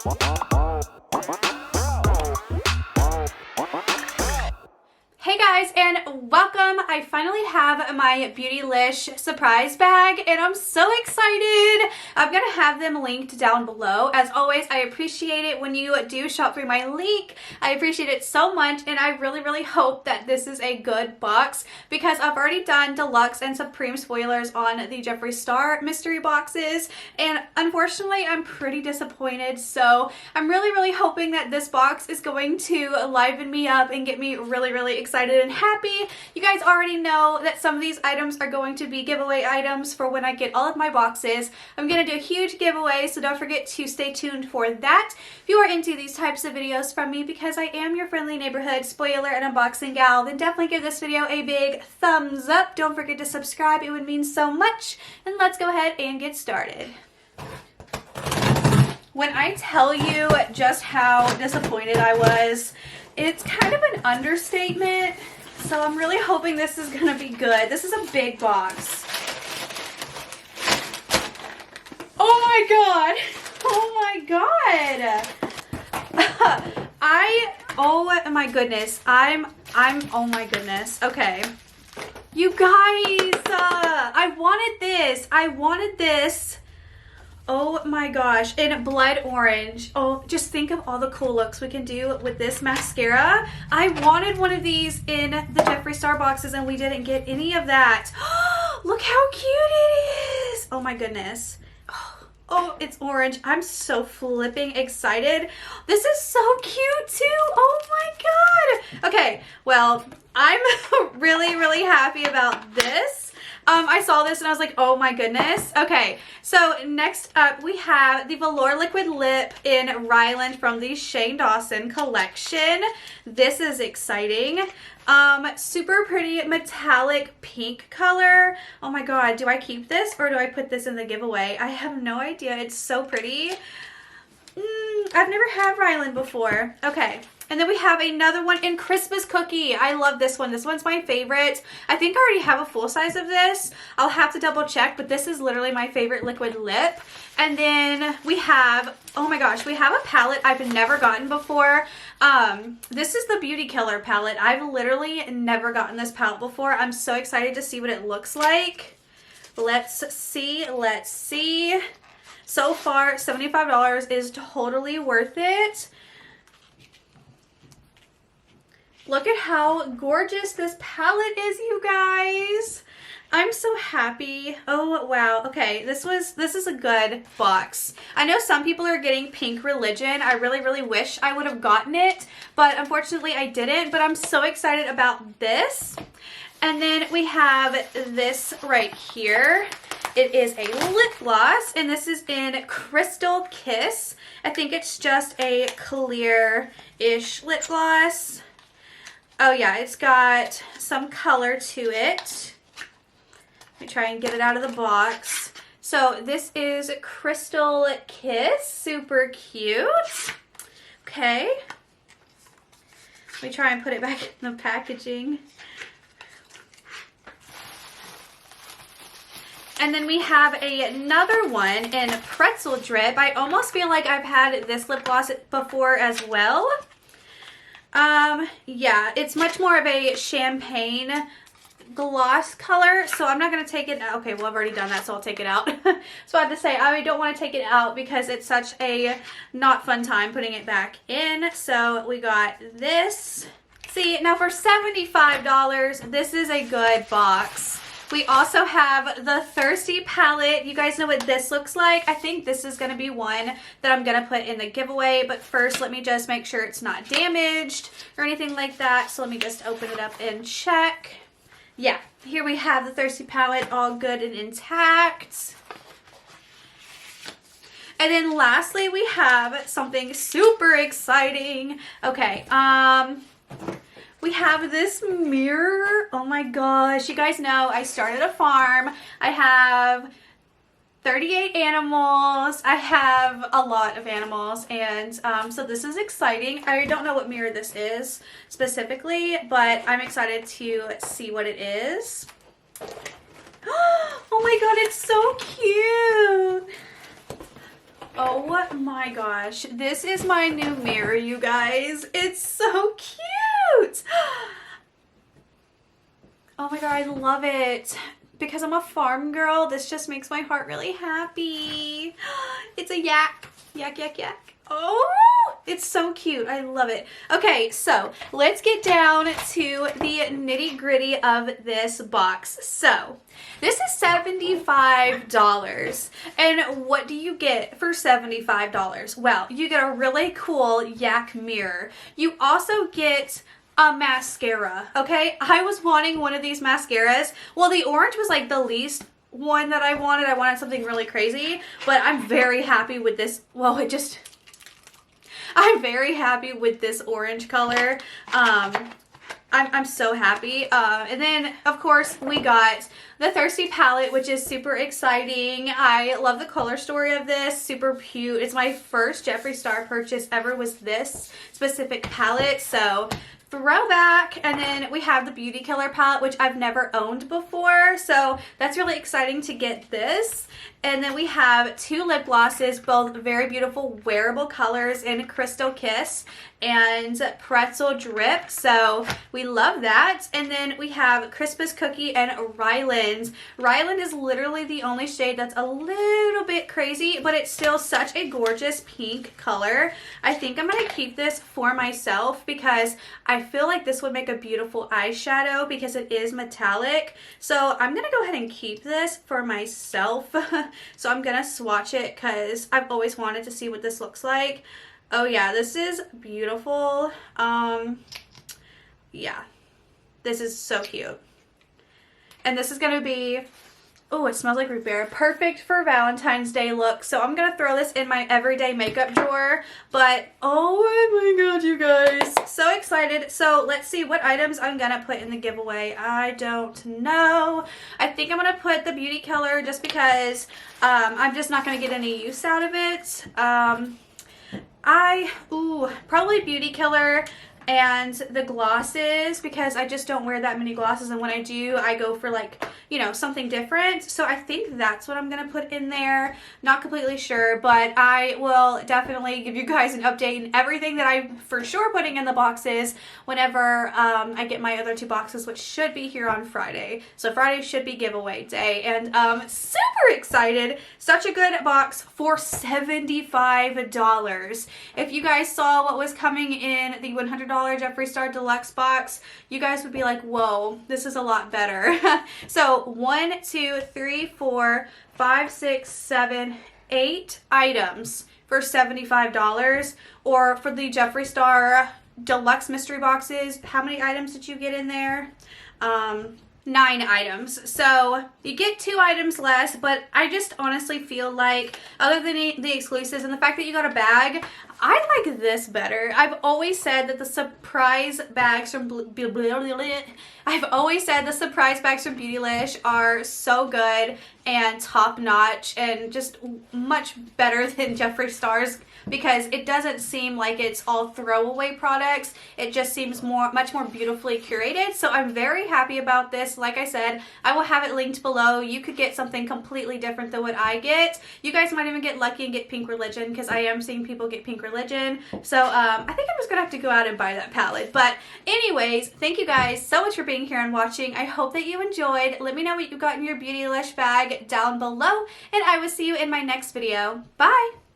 Hey guys, and welcome. I finally have my Beautylish surprise bag and I'm so excited. I'm gonna have them linked down below. As always, I appreciate it when you do shop through my link. I appreciate it so much, and I really hope that this is a good box because I've already done deluxe and supreme spoilers on the Jeffree Star mystery boxes, and unfortunately I'm pretty disappointed. So I'm really hoping that this box is going to liven me up and get me really excited and happy. You guys already know that some of these items are going to be giveaway items for when I get all of my boxes. I'm gonna do a huge giveaway, so don't forget to stay tuned for that if you are into these types of videos from me, because I am your friendly neighborhood spoiler and unboxing gal. Then definitely give this video a big thumbs up. Don't forget to subscribe, it would mean so much. And let's go ahead and get started. When I tell you just how disappointed I was, it's kind of an understatement, so I'm really hoping this is gonna be good. This is a big box. Oh my god! Oh my god! Oh my goodness. Oh my goodness. Okay. You guys, I wanted this. I wanted this. Oh my gosh, in blood orange. Oh, just think of all the cool looks we can do with this mascara. I wanted one of these in the Jeffree Star boxes and we didn't get any of that. Look how cute it is. Oh my goodness. Oh, it's orange. I'm so flipping excited. This is so cute too. Oh my god. Okay, well, I'm really happy about this. I saw this and I was like, oh my goodness. Okay, so next up we have the Velour Liquid Lip in Ryland from the Shane Dawson collection. This is exciting. Super pretty metallic pink color. Oh my god, do I keep this or do I put this in the giveaway? I have no idea. It's so pretty. I've never had Ryland before. Okay. And then we have another one in Christmas Cookie. I love this one. This one's my favorite. I think I already have a full size of this. I'll have to double check, but this is literally my favorite liquid lip. And then we have, oh my gosh, we have a palette I've never gotten before. This is the Beauty Killer palette. I've literally never gotten this palette before. I'm so excited to see what it looks like. Let's see. So far, $75 is totally worth it. Look at how gorgeous this palette is, you guys. I'm so happy. Oh, wow. Okay, this is a good box. I know some people are getting Pink Religion. I really wish I would have gotten it, but unfortunately I didn't. But I'm so excited about this. And then we have this right here. It is a lip gloss, and this is in Crystal Kiss. I think it's just a clear-ish lip gloss. Oh yeah, it's got some color to it. Let me try and get it out of the box. So this is Crystal Kiss, super cute. Okay. Let me try and put it back in the packaging. And then we have another one in Pretzel Drip. I almost feel like I've had this lip gloss before as well. Yeah, it's much more of a champagne gloss color, so I'm not going to take it out. Okay, well, I've already done that, so I'll take it out. So I have to say, I don't want to take it out because it's such a not fun time putting it back in. So we got this. See, now for $75, this is a good box. We also have the Thirsty palette. You guys know what this looks like. I think this is going to be one that I'm going to put in the giveaway. But first, let me just make sure it's not damaged or anything like that. So let me just open it up and check. Yeah, here we have the Thirsty palette, all good and intact. And then lastly, we have something super exciting. Okay, we have this mirror. Oh my gosh, you guys know I started a farm. I have 38 animals. I have a lot of animals, and so this is exciting. I don't know what mirror this is specifically, but I'm excited to see what it is. Oh my god, it's so cute. Oh my gosh. This is my new mirror, you guys. It's so cute. Oh my god, I love it. Because I'm a farm girl, this just makes my heart really happy. It's a yak. Yak, yak, yak. Oh, it's so cute. I love it. Okay, so let's get down to the nitty gritty of this box. So this is $75. And what do you get for $75? Well, you get a really cool yak mirror. You also get a mascara, okay? I was wanting one of these mascaras. Well, the orange was like the least one that I wanted. I wanted something really crazy, but I'm very happy with this. Well, I'm very happy with this orange color. I'm so happy. And then, of course, we got the Thirsty palette, which is super exciting. I love the color story of this. Super cute. It's my first Jeffree Star purchase ever was this specific palette. So throwback. And then we have the Beauty Killer palette, which I've never owned before, so that's really exciting to get this. And then we have two lip glosses, both very beautiful wearable colors in Crystal Kiss and Pretzel Drip, so we love that. And then we have Crispus Cookie and Ryland. Ryland is literally the only shade that's a little bit crazy, but it's still such a gorgeous pink color. I think I'm going to keep this for myself because I feel like this would make a beautiful eyeshadow because it is metallic. So I'm going to go ahead and keep this for myself. So I'm going to swatch it because I've always wanted to see what this looks like. Oh yeah, this is beautiful. Yeah, this is so cute. And this is going to be, oh, it smells like root beer. Perfect for Valentine's Day look. So I'm going to throw this in my everyday makeup drawer. But, oh my god, you guys. So excited. So let's see what items I'm going to put in the giveaway. I don't know. I think I'm going to put the Beauty Killer just because I'm just not going to get any use out of it. Probably Beauty Killer and the glosses because I just don't wear that many glosses, and when I do, I go for like, you know, something different. So I think that's what I'm gonna put in there. Not completely sure, but I will definitely give you guys an update and everything that I'm for sure putting in the boxes whenever I get my other two boxes, which should be here on Friday. So Friday should be giveaway day, and super excited. Such a good box for $75. If you guys saw what was coming in the $100 Jeffree Star Deluxe box, you guys would be like, whoa, this is a lot better. So 1, 2, 3, 4, 5, 6, 7, 8 items for $75. Or for the Jeffree Star Deluxe mystery boxes, how many items did you get in there? 9 items. So you get 2 items less, but I just honestly feel like, other than the exclusives and the fact that you got a bag, I like this better. I've always said that the surprise bags from Beautylish are so good and top notch and just much better than Jeffree Star's because it doesn't seem like it's all throwaway products. It just seems much more beautifully curated. So I'm very happy about this. Like I said, I will have it linked below. You could get something completely different than what I get. You guys might even get lucky and get Pink Religion because I am seeing people get Pink Religion. So I think I'm just gonna have to go out and buy that palette. But anyways, thank you guys so much for being here and watching. I hope that you enjoyed. Let me know what you got in your Beautylish bag down below, and I will see you in my next video. Bye!